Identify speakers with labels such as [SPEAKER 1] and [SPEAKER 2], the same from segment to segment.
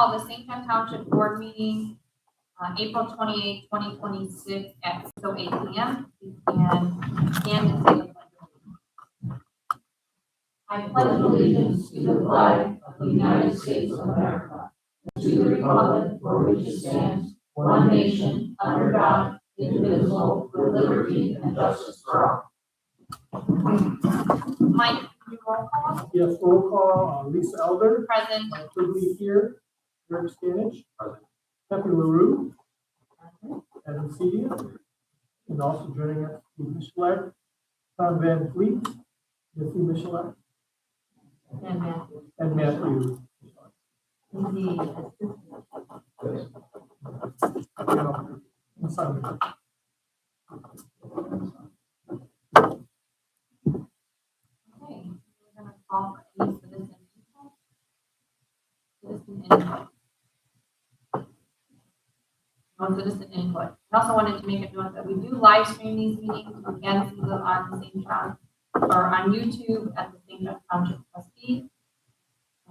[SPEAKER 1] call the St. John Township Board meeting on April 28, 2026 at 6:08 p.m. And stand and say the pledge. I pledge allegiance to the flag of the United States of America, and to the republic for which it stands, one nation, under God, indivisible, with liberty and justice for all. Mike, can you roll call?
[SPEAKER 2] Yes, roll call. Lisa Elder.
[SPEAKER 1] Present.
[SPEAKER 2] Quigley here. Eric Stanich. Pepe LaRue. Adam Cedia. And also joining us, Steve Michelet. Tom Van Fleet. Missy Michelet.
[SPEAKER 1] And Matthew.
[SPEAKER 2] And Matthew. Simon.
[SPEAKER 1] Okay, we're gonna call for any citizen input. Citizen input. No citizen input. I also wanted to make it known that we do live stream these meetings. You can see them on the St. John or on YouTube at the St. John Township Trustee.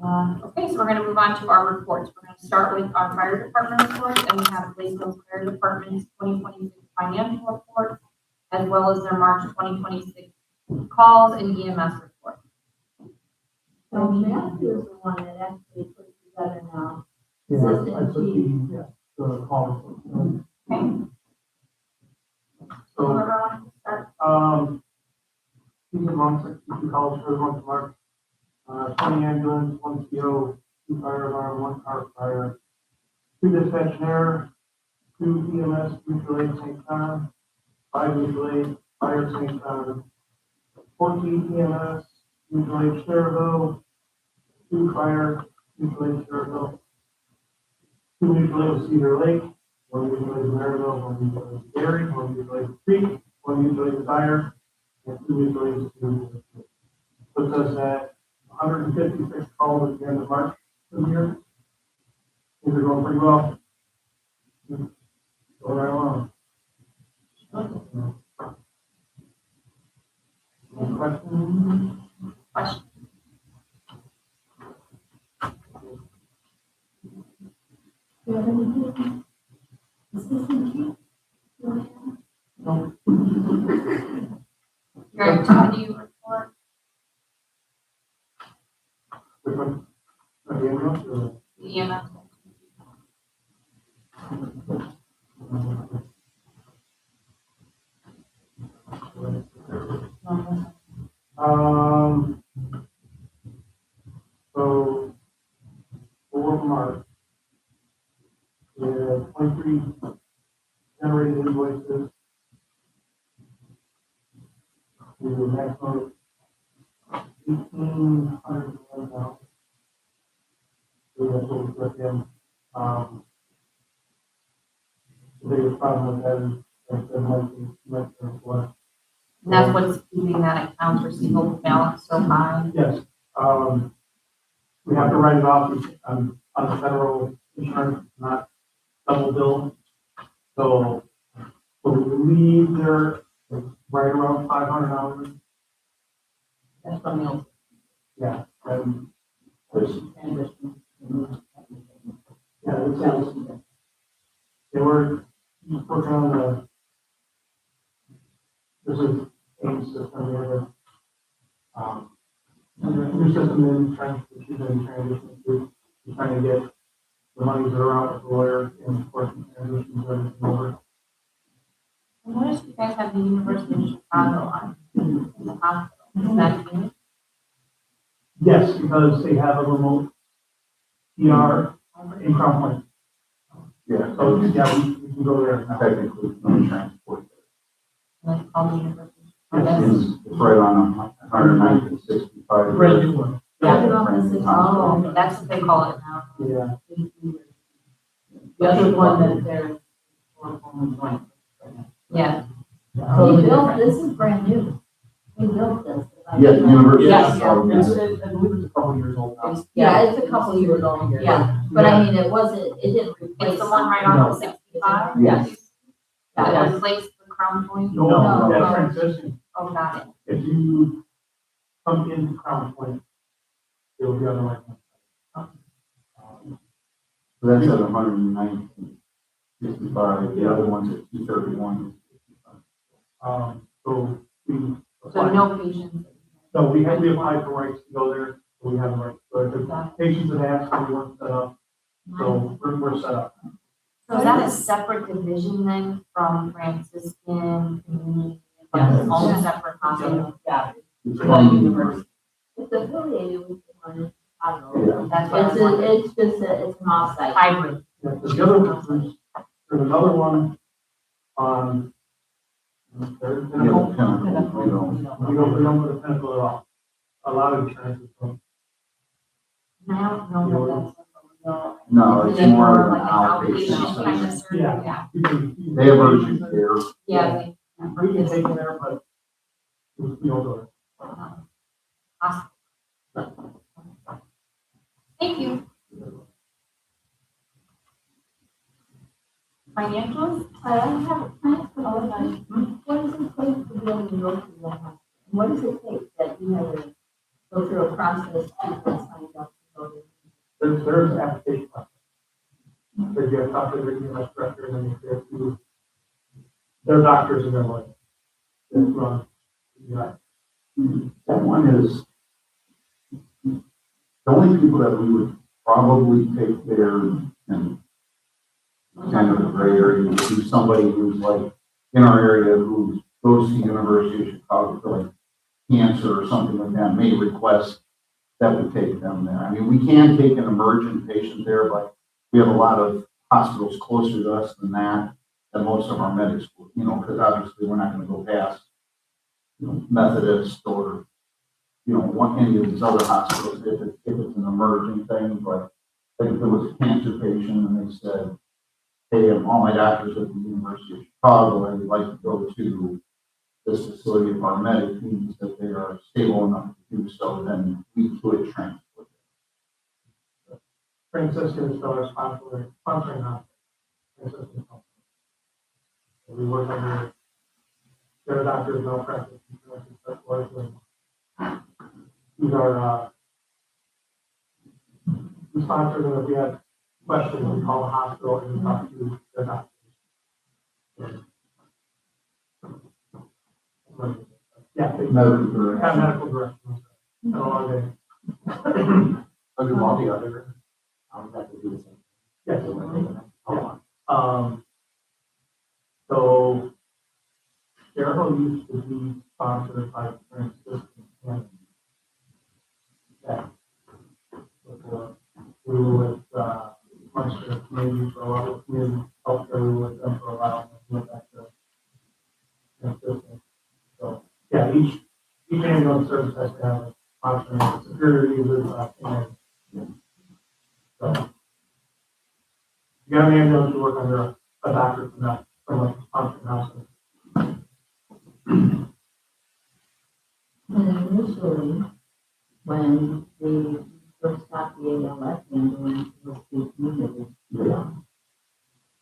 [SPEAKER 1] Okay, so we're going to move on to our reports. We're going to start with our fire department reports, and we have Lakeville Fire Department's 2026 financial report, as well as their March 2026 calls and EMS report.
[SPEAKER 3] So Matthew is the one that actually put together now.
[SPEAKER 2] Yeah, I took the call.
[SPEAKER 1] Okay.
[SPEAKER 2] So,
[SPEAKER 1] Whoever wants to start.
[SPEAKER 2] these are months, 62 calls for the month of March. 20 ambulance, 1 CO, 2 fire alarm, 1 car fire, 2 dispatch and air, 2 EMS, mutual aid St. John, 5 mutual aid, fire St. John, 14 EMS, mutual aid Cherville, 2 fire, mutual aid Cherville, 2 mutual aid Cedar Lake, 1 mutual aid Maryville, 1 mutual aid Gary, 1 mutual aid Creek, 1 mutual aid Desire, and 2 mutual aids to puts us at 156 calls at the end of March this year. Things are going pretty well. Go right along. Any questions?
[SPEAKER 1] Question.
[SPEAKER 3] Do you have anything? Assistant chief?
[SPEAKER 2] No.
[SPEAKER 1] Your activity report.
[SPEAKER 2] Which one? The ambulance or?
[SPEAKER 1] The EMS.
[SPEAKER 2] So for March, we have 23 generated invoices. We have a maximum of 1,801 now. So that's what we put in. The biggest problem with that is like the monthly what.
[SPEAKER 1] And that's what's keeping that accounts receivable balance so high.
[SPEAKER 2] Yes, we have to write it off on the federal insurance, not double bill. So, we believe they're right around $500.
[SPEAKER 1] That's from the.
[SPEAKER 2] Yeah,
[SPEAKER 1] Transition.
[SPEAKER 2] yeah, they were working on this is AIM system, they have a new system in trying to transition to, trying to get the monies that are out with the lawyer and of course transitions everything over.
[SPEAKER 1] I noticed you guys have the University of Chicago on in the hospital. Is that new?
[SPEAKER 2] Yes, because they have a remote ER in Crown Point. Yeah, so yeah, we can go there now.
[SPEAKER 4] Technically, no transport.
[SPEAKER 1] Like all the universities.
[SPEAKER 4] It's right on 109 and 65.
[SPEAKER 2] Brand new one.
[SPEAKER 3] Yeah, the office is-
[SPEAKER 1] Oh, that's what they call it now.
[SPEAKER 2] Yeah.
[SPEAKER 5] The other one that they're on point.
[SPEAKER 1] Yeah.
[SPEAKER 3] We built, this is brand new. We built this.
[SPEAKER 4] Yeah, the university.
[SPEAKER 5] Yes,
[SPEAKER 4] is all
[SPEAKER 2] It's,
[SPEAKER 4] good.
[SPEAKER 2] I believe it's a couple years old now.
[SPEAKER 3] Yeah, it's a couple of years old. Yeah, but I mean, it wasn't, it didn't replace.
[SPEAKER 1] It's the one right on 65?
[SPEAKER 4] Yes.
[SPEAKER 1] That replaced the Crown Point?
[SPEAKER 2] No,
[SPEAKER 3] No.
[SPEAKER 2] that transition,
[SPEAKER 1] Oh, got it.
[SPEAKER 2] if you come into Crown Point, it'll be on the right hand side.
[SPEAKER 4] So that's at 119.65, the other one's at 231.
[SPEAKER 2] So we.
[SPEAKER 1] So no patients.
[SPEAKER 2] So we applied for rights to go there, so we have rights, so the patients have asked, we weren't set up, so we're set up.
[SPEAKER 1] So is that a separate division then from Franciscan community?
[SPEAKER 5] Yes.
[SPEAKER 1] It's all separate hospital?
[SPEAKER 5] Yeah.
[SPEAKER 4] It's
[SPEAKER 5] The
[SPEAKER 4] one
[SPEAKER 5] university.
[SPEAKER 3] It's affiliated with the one in Chicago.
[SPEAKER 4] Yeah.
[SPEAKER 1] That's what I
[SPEAKER 3] It's,
[SPEAKER 1] wanted.
[SPEAKER 3] it's just, it's an offsite.
[SPEAKER 1] Hybrid.
[SPEAKER 2] Yeah, the other one, there's another one on. There's
[SPEAKER 4] Yeah,
[SPEAKER 2] Pinnacle.
[SPEAKER 4] Pinnacle, we don't.
[SPEAKER 2] We don't go to Pinnacle at all. A lot of insurance is from.
[SPEAKER 1] I don't know that that's.
[SPEAKER 4] No, it's
[SPEAKER 1] Is it
[SPEAKER 4] more of
[SPEAKER 1] like
[SPEAKER 4] an
[SPEAKER 1] an
[SPEAKER 4] outpatient
[SPEAKER 1] outpatient kind of
[SPEAKER 4] center.
[SPEAKER 1] surgery?
[SPEAKER 2] Yeah.
[SPEAKER 1] Yeah.
[SPEAKER 2] You can-
[SPEAKER 4] They have urgent care.
[SPEAKER 1] Yeah.
[SPEAKER 2] We can take it there, but we don't go there.
[SPEAKER 1] Awesome. Thank you. Financials?
[SPEAKER 3] I have, what is it take to be able to go through that hospital? What does it take that you have to go through a process to get signed up to go to?
[SPEAKER 2] There's an application process. So you have to talk to the EMS director, and then you have to, their doctors and their lawyers. That run, yeah.
[SPEAKER 4] That one is, the only people that we would probably take there and kind of the gray area would be somebody who's like in our area who goes to University of Chicago for like cancer or something like that, may request that we take them there. I mean, we can take an emergent patient there, but we have a lot of hospitals closer to us than that, than most of our medical schools, because obviously we're not gonna go past, Methodist or, any of these other hospitals if it's an emerging thing, but like if it was a cancer patient and they said, hey, all my doctors at the University of Chicago, I would like to go to this facility of our medic means that they are stable enough to do so, then we could transport them.
[SPEAKER 2] Franciscan is still our sponsoring hospital. Franciscan Health. So we work under their doctors, malpractice, insurance, and such like. These are, we sponsor them if we have questions, we call the hospital and we talk to their doctors. Yeah, they
[SPEAKER 4] Medical direction.
[SPEAKER 2] have medical direction. No longer.
[SPEAKER 6] I'll do all the other, have to do the same.
[SPEAKER 2] Yes.
[SPEAKER 6] Yeah.
[SPEAKER 2] So Darrell used to be sponsored by Franciscan and that. Before we were with, Munster Community for a while, community healthcare, we were with them for a while, and we went back to Franciscan. So, yeah, each ambulance service has to have a sponsoring, Superior uses, and, so. You got an ambulance to work under a doctor from that, from a sponsoring hospital.
[SPEAKER 3] And initially, when we first got the ALS ambulance, it was the community.
[SPEAKER 4] Yeah.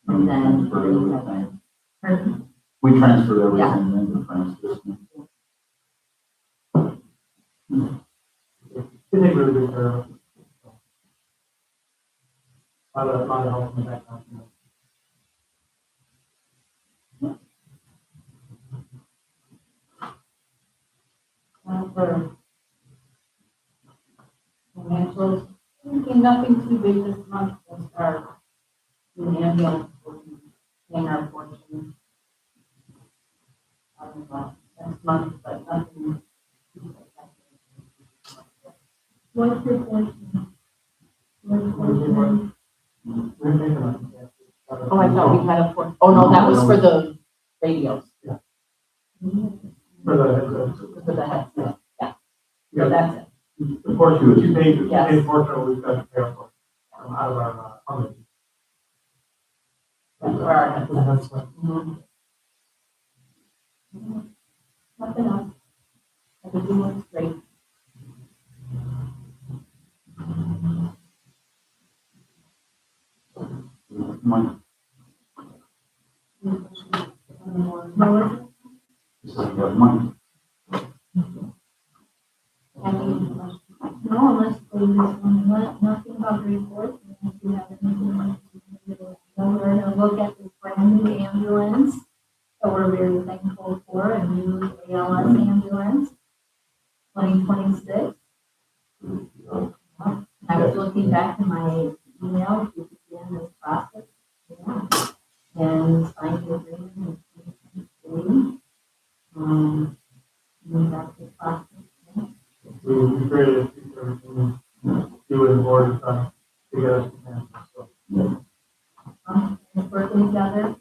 [SPEAKER 3] And then
[SPEAKER 4] Transferred everything.
[SPEAKER 3] Pardon?
[SPEAKER 4] We transferred everything into Franciscan.
[SPEAKER 2] They take really good care of it. A lot of help in the background.
[SPEAKER 1] For financials, thinking nothing too big this month, just our ambulance, paying our portion. Next month, but nothing.
[SPEAKER 3] What's your portion?
[SPEAKER 2] We're making a-
[SPEAKER 5] Oh, I thought we had a oh, no, that was for the radios,
[SPEAKER 2] For the,
[SPEAKER 5] for the headset, yeah.
[SPEAKER 2] yeah,
[SPEAKER 5] So that's it.
[SPEAKER 2] the portion, you paid,
[SPEAKER 5] Yes.
[SPEAKER 2] portion, we've got to pay for, out of our, funding.
[SPEAKER 5] That's for our headset.
[SPEAKER 2] That's what-
[SPEAKER 5] Mhm.
[SPEAKER 1] Nothing else.
[SPEAKER 5] Everything looks great.
[SPEAKER 4] Mike,
[SPEAKER 3] No,
[SPEAKER 4] this is what Mike.
[SPEAKER 3] no, unless they just want, nothing about the report. if you have anything. We're gonna look at this brand new ambulance that we're very thankful for, a new ALS ambulance, 2026. I was looking back in my email to begin this process. Yeah. And signed the agreement in 2023. And that's the process.
[SPEAKER 2] We created everything, do it in board, to get us. So,
[SPEAKER 3] And working together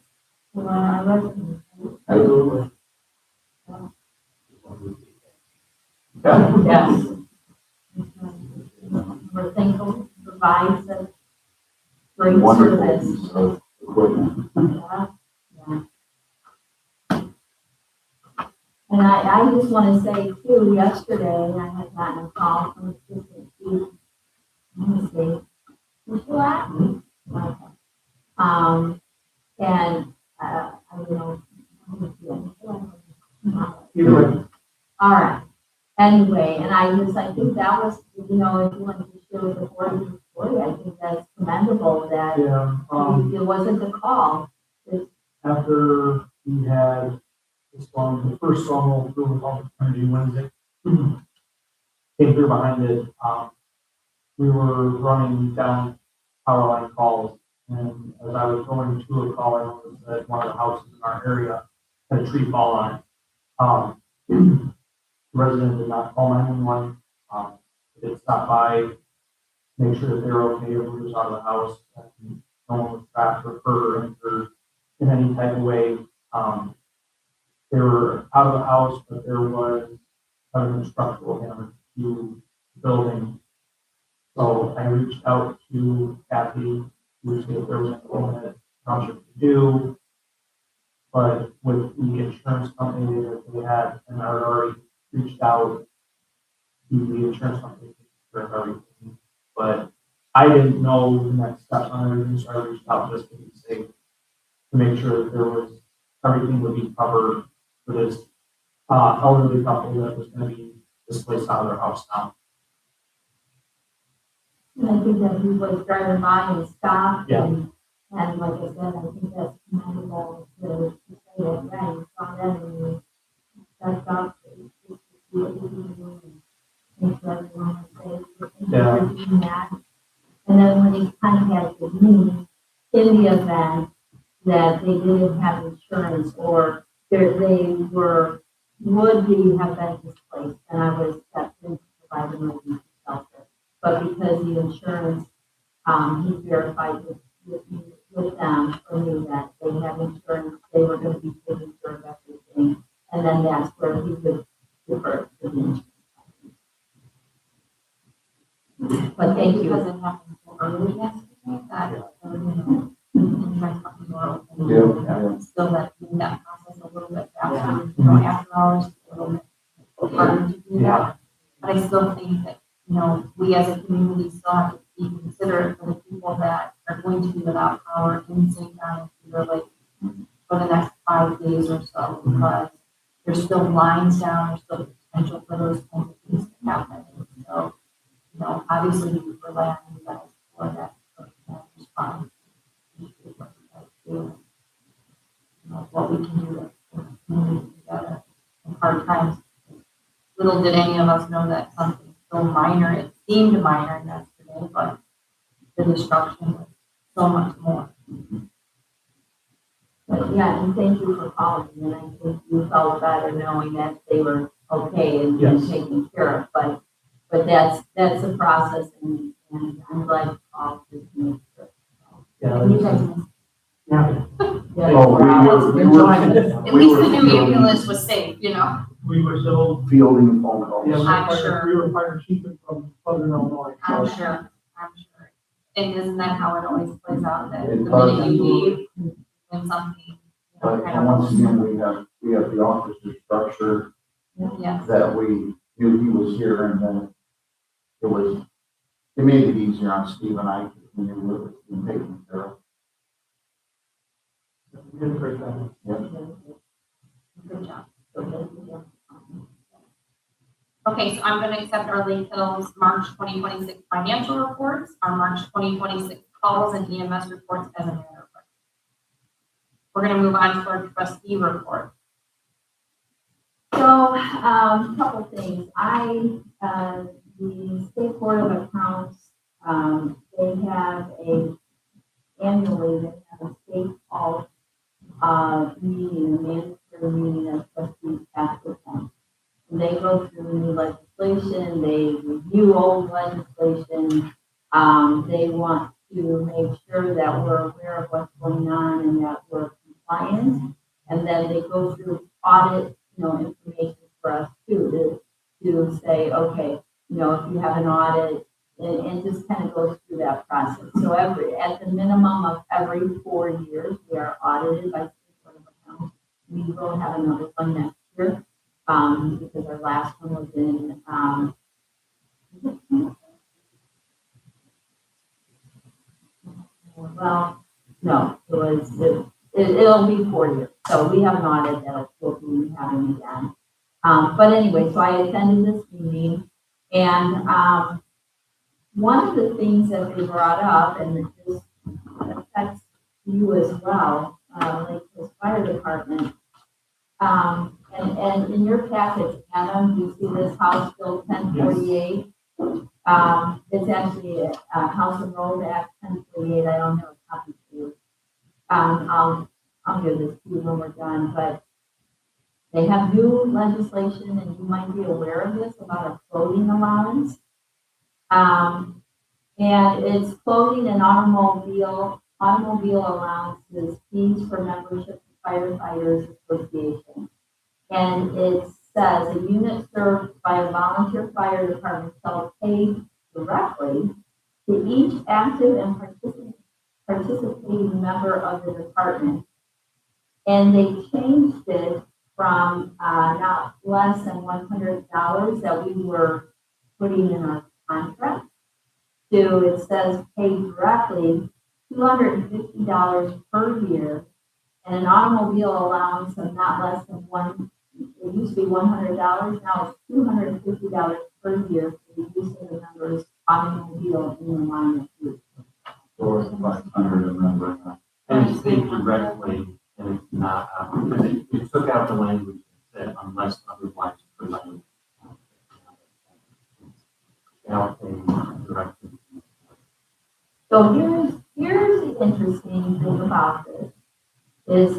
[SPEAKER 3] for our residents.
[SPEAKER 2] absolutely.
[SPEAKER 4] Yeah.
[SPEAKER 3] Yes. We're thankful to provide such great
[SPEAKER 4] Wonderful
[SPEAKER 3] service.
[SPEAKER 4] piece of equipment.
[SPEAKER 3] Yeah, yeah. And I just want to say too, yesterday I had gotten a call from Assistant Chief. Let me see. Who's you at? Okay. And, I don't know. All right. Anyway, and I think that was, if you want to share with the board your story, I think that's commendable that
[SPEAKER 2] Yeah,
[SPEAKER 3] it wasn't the call.
[SPEAKER 2] after we had the first storm roll through with all the energy Wednesday, came through behind it, we were running down power line calls, and as I was going to a call, I noticed that one of the houses in our area had a tree fall on it. The resident did not call 911, they did stop by, make sure that they were okay, everybody was out of the house, and no one was trapped or hurt or injured in any type of way. They were out of the house, but there was structural damage to the building. So I reached out to Kathy to see if there was anything that Township could do. But with the insurance company that they had, and I had already reached out to the insurance company for everything. But I didn't know the next steps on everything, so I reached out just to be safe, to make sure that there was, everything would be covered for this elderly couple that was going to be displaced out of their house now.
[SPEAKER 3] And I think that he was driving by and stopped.
[SPEAKER 2] Yeah.
[SPEAKER 3] And like I said, I think that's commendable to say that, yeah, you saw that and you stepped up to see what you can do and make sure everyone was safe. Thank you for doing that. And then when he contacted me in the event that they didn't have insurance or they would have been displaced, and I was stepped in to provide emergency shelter. But because the insurance, he verified with them for me that they have insurance, they were going to be taking care of everything. And then that's where he would refer to the insurance. But thank you.
[SPEAKER 1] Because it happened so early yesterday, that,
[SPEAKER 4] Yeah.
[SPEAKER 1] still that, that process a little bit faster, after hours, a little bit harder to do that. But I still think that, we as a community still have to be considerate for the people that are going to be without power in St. John and Cedar Lake for the next 5 days or so, because there's still lines down, there's still potential for those kinds of things to happen. So, obviously we rely on you guys for that response. What we can do to community together in hard times. Little did any of us know that something so minor, it seemed minor yesterday, but the destruction was so much more.
[SPEAKER 3] But yeah, and thank you for calling, and I think you felt better knowing that they were okay and
[SPEAKER 2] Yes.
[SPEAKER 3] taken care of, but that's a process, and I'm glad you called to make sure.
[SPEAKER 2] Yeah.
[SPEAKER 1] And you guys,
[SPEAKER 2] Yeah.
[SPEAKER 4] Oh, we were.
[SPEAKER 1] at least the new ambulance was safe,
[SPEAKER 2] We were so,
[SPEAKER 4] Fielding phone calls.
[SPEAKER 2] yeah,
[SPEAKER 1] I'm sure.
[SPEAKER 2] we were fire chief from Southern Illinois.
[SPEAKER 1] I'm sure. And isn't that how it always plays out, that the
[SPEAKER 4] It
[SPEAKER 1] minute
[SPEAKER 4] does.
[SPEAKER 1] you leave, when something,
[SPEAKER 4] But
[SPEAKER 1] kind
[SPEAKER 4] and
[SPEAKER 1] of,
[SPEAKER 4] once again, we have the officer structure
[SPEAKER 1] yeah.
[SPEAKER 4] that we knew he was here, and then it made it easier on Steve and I, because we knew it was being taken care of.
[SPEAKER 2] We did a great job.
[SPEAKER 1] Good job. Okay, so I'm gonna accept our Lake Hills March 2026 financial reports, our March 2026 calls and EMS reports as a matter of record. We're gonna move on to our trustee report.
[SPEAKER 3] So, couple things. The State Board of Accounts, they have annually, they have a state called, meeting, a mandatory meeting of trustees have to attend. And they go through new legislation, they review old legislation, they want to make sure that we're aware of what's going on and that we're compliant. And then they go through audit, information for us too, to say, okay, if you have an audit, and just kind of goes through that process. So at the minimum of every 4 years, we are audited by State Board of Accounts. We will have another one next year, because our last one was in, well, no, it'll be 4 years. So we have an audit that we'll be having again. But anyway, so I attended this meeting, and one of the things that they brought up, and this affects you as well, like this fire department, and in your package, Adam, you see this House Bill 1048. It's actually House and Road Act 1048. I don't have a copy for you. I'll give this to you when we're done, but they have new legislation, and you might be aware of this, about a floating allowance. And it's clothing and automobile allowances, fees for membership to Firefighters Association. And it says a unit served by a volunteer fire department shall pay directly to each active and participating member of the department. And they changed it from not less than $100 that we were putting in our contract to, it says pay directly $250 per year, and an automobile allowance of not less than it used to be $100, now it's $250 per year for the use of the member's automobile in the line of use.
[SPEAKER 4] Or 500 a member.
[SPEAKER 6] And it's paid directly, and it's not, because it took out the language that said unless otherwise provided. Now paying directly.
[SPEAKER 3] So here's the interesting thing about this, is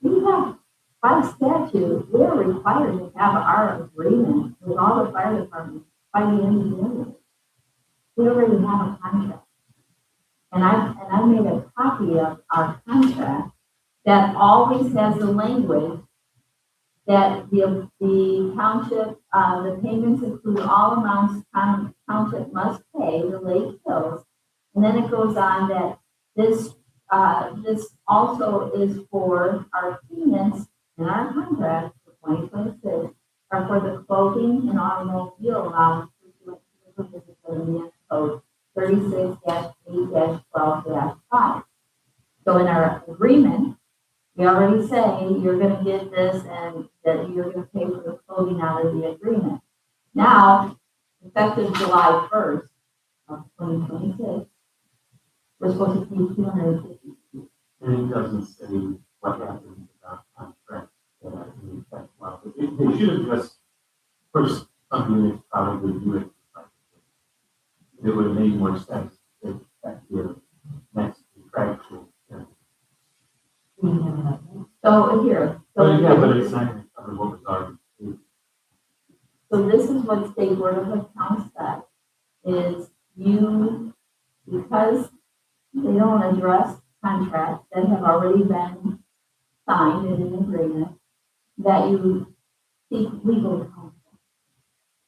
[SPEAKER 3] we have, by statute, we're required to have our agreement with all the fire departments by the end of the year. We already have a contract. And I made a copy of our contract that always has the language that the township, the payments include all amounts township must pay the late bills. And then it goes on that this also is for our payments in our contract for 2026 are for the clothing and automobile allowance pursuant to the provisions of the Indiana Code 36-8-12-5. So in our agreement, we already say you're going to get this and that you're going to pay for the clothing out of the agreement. Now, effective July 1st of 2026, we're supposed to pay $250.
[SPEAKER 6] And it doesn't say what happens about contracts that are in effect. Well, they should have just, first, some units probably do it. It would have made more sense if that year next contractual.
[SPEAKER 3] So here,
[SPEAKER 6] But yeah, but it's not going to cover what was already.
[SPEAKER 3] so this is what State Board of Accounts said, is because they don't address contracts that have already been signed in an agreement, that you seek legal counsel.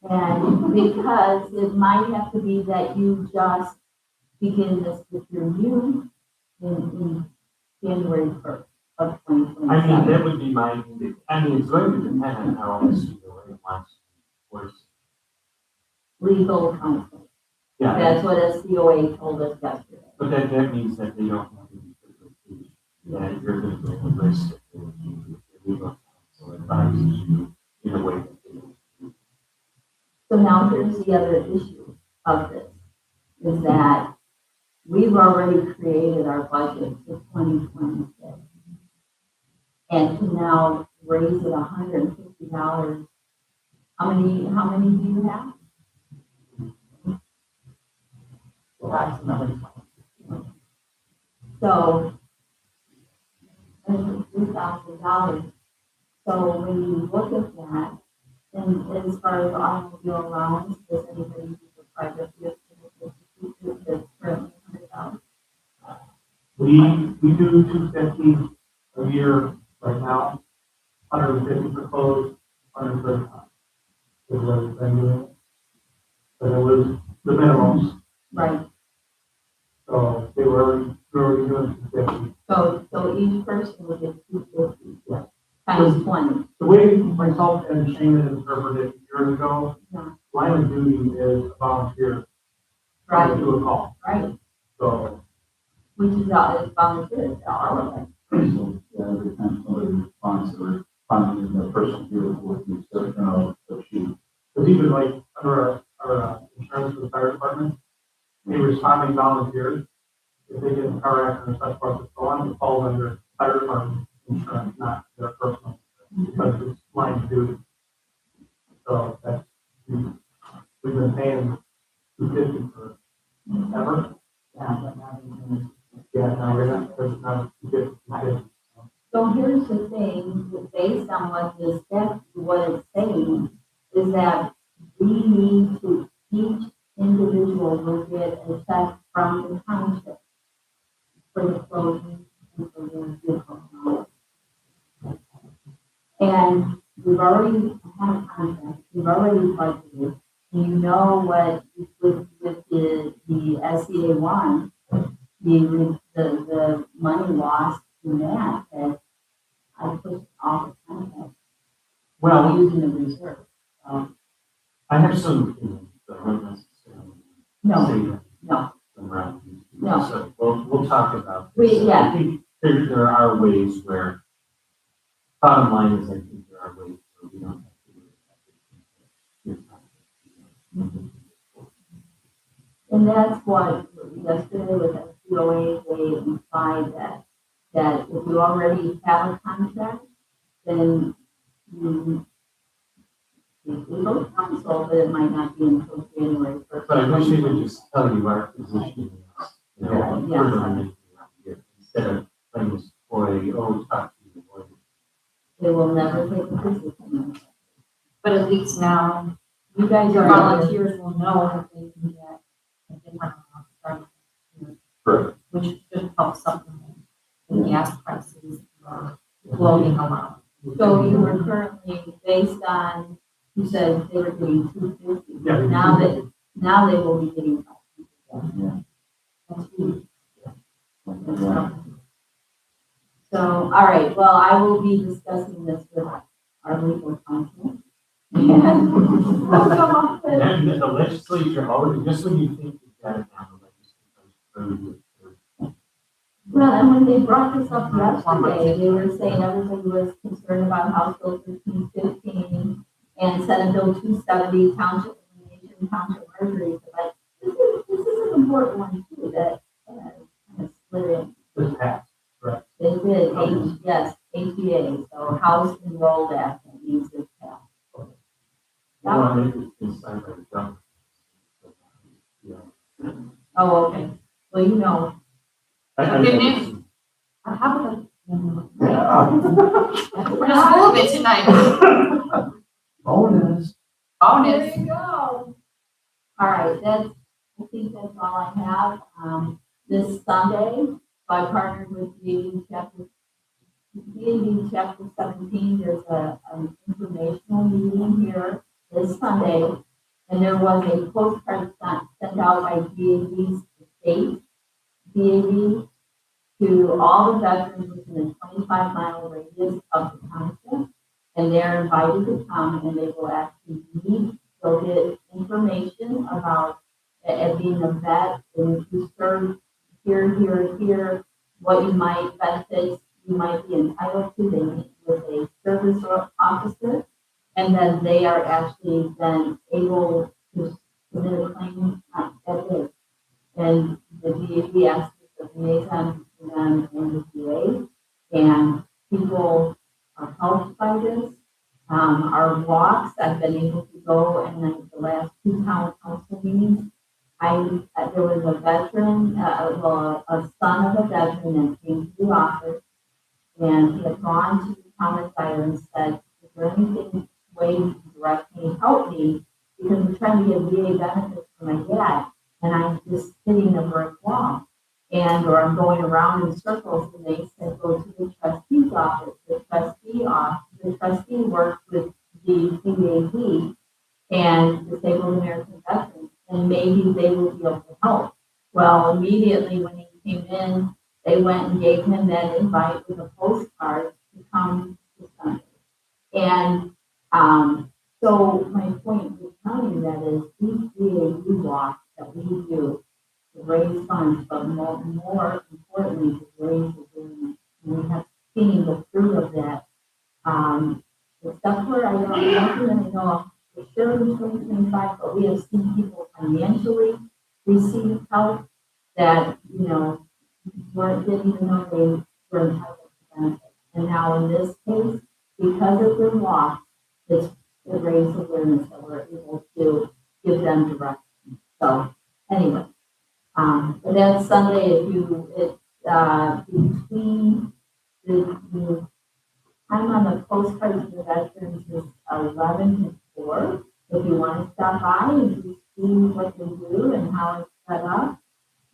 [SPEAKER 3] And because it might have to be that you just begin this with your new in January 1st of 2027.
[SPEAKER 6] I mean, that would be it's going to depend on how the COA wants to enforce.
[SPEAKER 3] Legal counsel.
[SPEAKER 6] Yeah,
[SPEAKER 3] That's what SCOA told us yesterday.
[SPEAKER 6] but that means that they don't have to be physically, that you're going to be a risk if the legal counsel advises you in a way that they don't.
[SPEAKER 3] So now here's the other issue of this, is that we've already created our budget for 2026. And to now raise it $150, how many do you have?
[SPEAKER 5] Approximately.
[SPEAKER 3] So, that's $3,000. So when you look at that, and as far as automobile allowance, does anybody use a private vehicle that's currently $100,000?
[SPEAKER 2] We do 250 a year right now, 150 proposed, 135. Is what it's been doing. But it was the minimums,
[SPEAKER 3] Right,
[SPEAKER 2] so we were already doing 250.
[SPEAKER 3] so each person would get 250 times 20.
[SPEAKER 2] The way myself and Shane had interpreted it years ago,
[SPEAKER 3] Yeah.
[SPEAKER 2] line of duty is a volunteer.
[SPEAKER 3] Right.
[SPEAKER 2] Do a call,
[SPEAKER 3] Right,
[SPEAKER 2] so.
[SPEAKER 3] which is volunteers, all of it.
[SPEAKER 4] So, yeah, every time somebody responds, they're finding the person here with you, so, you know, the sheet.
[SPEAKER 2] Because even like under our insurance for the fire department, they responding volunteers, if they get in a car accident or such forth, so on, it falls under fire department insurance, not their personal, because it's line of duty. So that's, we've been paying 250 for ever. Yeah, now we're not, there's not 250.
[SPEAKER 3] So here's the thing, based on what it's saying, is that we need to, each individual will get a check from the township for the clothing and for the vehicle. And we've already had a contract, we've already budgeted, and you know what, with the SCA one, the money lost in that I pushed off the contract.
[SPEAKER 6] Well,
[SPEAKER 3] Using the reserve.
[SPEAKER 6] I have some opinions, but I don't necessarily
[SPEAKER 3] No,
[SPEAKER 6] say them
[SPEAKER 3] no,
[SPEAKER 6] around.
[SPEAKER 3] No.
[SPEAKER 6] So we'll talk about this.
[SPEAKER 3] Yeah.
[SPEAKER 6] I think there are ways where, bottom line is, I think there are ways where we don't have to do it.
[SPEAKER 3] and that's what, yesterday with FCOA, they implied that if you already have a contract, then you legal counsel, but it might not be until January 1st.
[SPEAKER 6] But I wish they would just tell you our position is, you know,
[SPEAKER 3] Yeah.
[SPEAKER 6] further than instead of playing this boy, oh, talk to the boy.
[SPEAKER 3] They will never take a position.
[SPEAKER 1] But at least now,
[SPEAKER 3] You guys
[SPEAKER 1] your
[SPEAKER 3] are
[SPEAKER 1] volunteers will know that they can get a different amount starting next year,
[SPEAKER 4] Correct.
[SPEAKER 1] which should help supplement the gas prices or floating around.
[SPEAKER 3] So you were currently based on, you said they were getting 250.
[SPEAKER 2] Yeah.
[SPEAKER 3] Now they will be getting 500.
[SPEAKER 4] Yeah.
[SPEAKER 3] That's huge. So, all right, well, I will be discussing this with our legal counsel. And we'll come up with-
[SPEAKER 6] And the legislature already, just when you think you've got it down, the legislature.
[SPEAKER 3] Well, and when they brought this up yesterday, they were saying everybody was concerned about House Bill 1315 and Senate Bill 270, township elimination, township mergery. So like, this is an important one too, that kind of split it.
[SPEAKER 2] This passed, correct?
[SPEAKER 3] They did, yes, ATA, so House Enrolled Act, that means it's passed.
[SPEAKER 6] Well, it was decided by the government. Yeah.
[SPEAKER 3] Oh, okay, well, you know,
[SPEAKER 1] Good news. I have a.
[SPEAKER 4] Yeah.
[SPEAKER 1] We're just full of it tonight.
[SPEAKER 4] Bonus.
[SPEAKER 1] Bonus.
[SPEAKER 3] you go. All right, I think that's all I have. This Sunday, I partnered with DAV Chapter 17, there's an informational meeting here this Sunday, and there was a postcard sent out by DAV's state, DAV, to all the veterans within a 25-mile radius of the township, and they're invited to come, and they will actually meet, they'll get information about being a vet, and if you serve here, what you might, benefits you might be entitled to. They meet with a service officer, and then they are actually then able to submit a claim that day. And the DAV we asked the liaison to them and the DA, and people are helped by this. Our walks, I've been able to go, and then the last two town council meetings, there was a veteran, a son of a veteran that came to the office, and he had gone to the town advisor and said, is there anything, way you can direct me, help me, because I'm trying to get VA benefits for my dad, and I'm just hitting a brick wall. Or I'm going around in circles, and they said, go to the trustee's office. The trustee works with the PAD and Disabled American Veterans, and maybe they will be able to help. Well, immediately when he came in, they went and gave him that invite with a postcard to come to Sunday. And so my point with telling you that is these VAU walks that we do to raise funds, but more importantly, to raise awareness. And we have seen the fruit of that. Except for I don't really know for sure in 2025, but we have seen people financially receive help that, didn't even know they were entitled to benefits. And now in this case, because of the law, it raised awareness that we're able to give them direction. So anyway, but then Sunday, between the time on the postcard to the veterans is 11 to 4. If you want to stop by and just see what they do and how it's set up,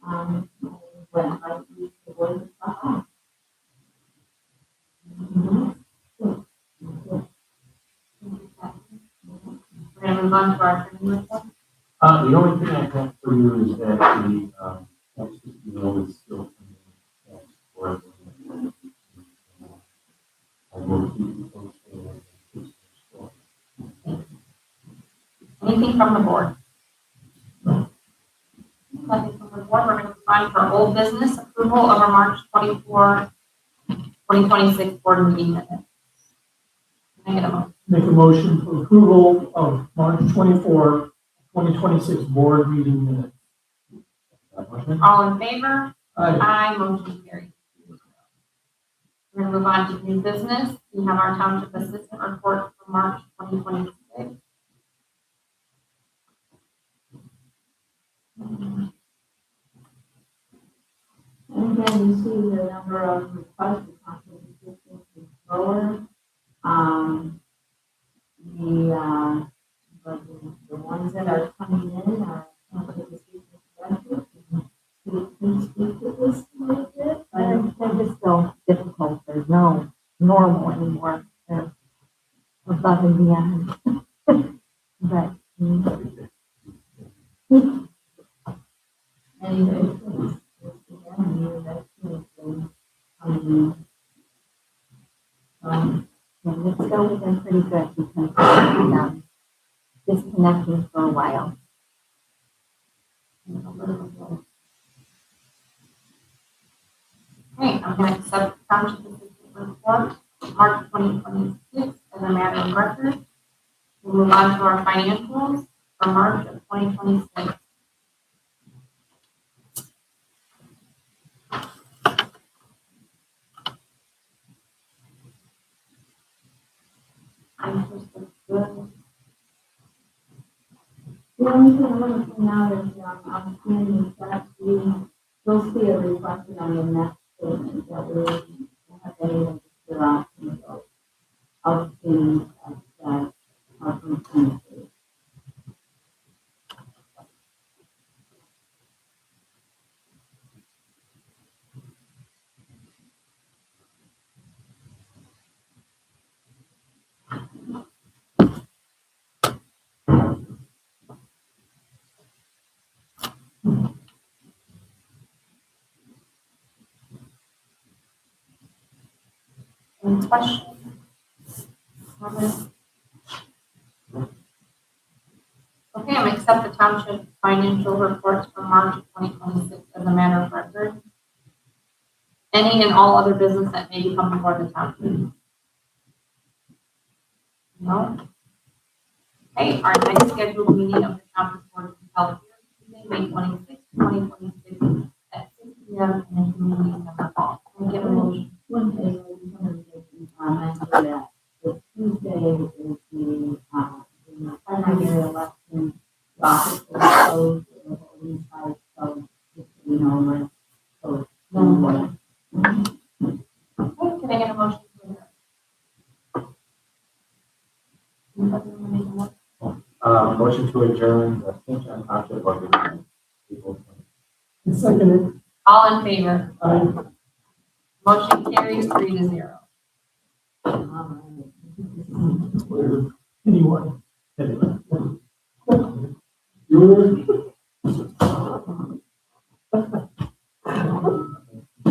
[SPEAKER 3] I would invite you to go and stop by.
[SPEAKER 1] We're gonna move on to our training report.
[SPEAKER 6] The only thing I have for you is that the, is still coming for I will keep you posted.
[SPEAKER 1] Anything from the board? Nothing from the board. We're gonna move on to our old business approval of our March 24, 2026 board meeting minutes. Can I get a motion?
[SPEAKER 2] Make a motion for approval of March 24, 2026 board meeting minutes.
[SPEAKER 1] All in favor?
[SPEAKER 2] Aye.
[SPEAKER 1] Aye, motion carries. We're gonna move on to new business. We have our township assistant report for March 2026.
[SPEAKER 3] And again, you see the number of requests for township assistance is lower. The ones that are coming in are township assistance budget. Can you speak to this a little bit?
[SPEAKER 7] I think it's still difficult. There's no normal anymore. They're above and beyond. But
[SPEAKER 3] Anyway,
[SPEAKER 7] and it's still been pretty good because we've been disconnecting for a while.
[SPEAKER 1] Okay, I'm gonna accept the township assistant report, March 2026, as a matter of record. We'll move on to our financials for March of 2026. Interest is good.
[SPEAKER 3] the only thing I want to point out is, outstanding tax due, you'll see it reflected on the next statement that we have been able to clear out some of those outstanding tax that are from 23.
[SPEAKER 1] Any questions? Comments? Okay, I'm gonna accept the township financial reports for March of 2026 as a matter of record. Any and all other business that may come before the township? No? Okay, our next scheduled meeting of the township board of health, Tuesday, May 26, 2026, at 6
[SPEAKER 3] primary election, the office was closed, the voting site, so just, so you know, we're closed.
[SPEAKER 1] Okay, can I get a motion to adjourn? Anybody want to make a motion?
[SPEAKER 6] Motion to adjourn the Township budget meeting. April 20th.
[SPEAKER 2] Second,
[SPEAKER 1] All in favor? Motion carries 3-0.
[SPEAKER 2] anyone.
[SPEAKER 6] Anyway.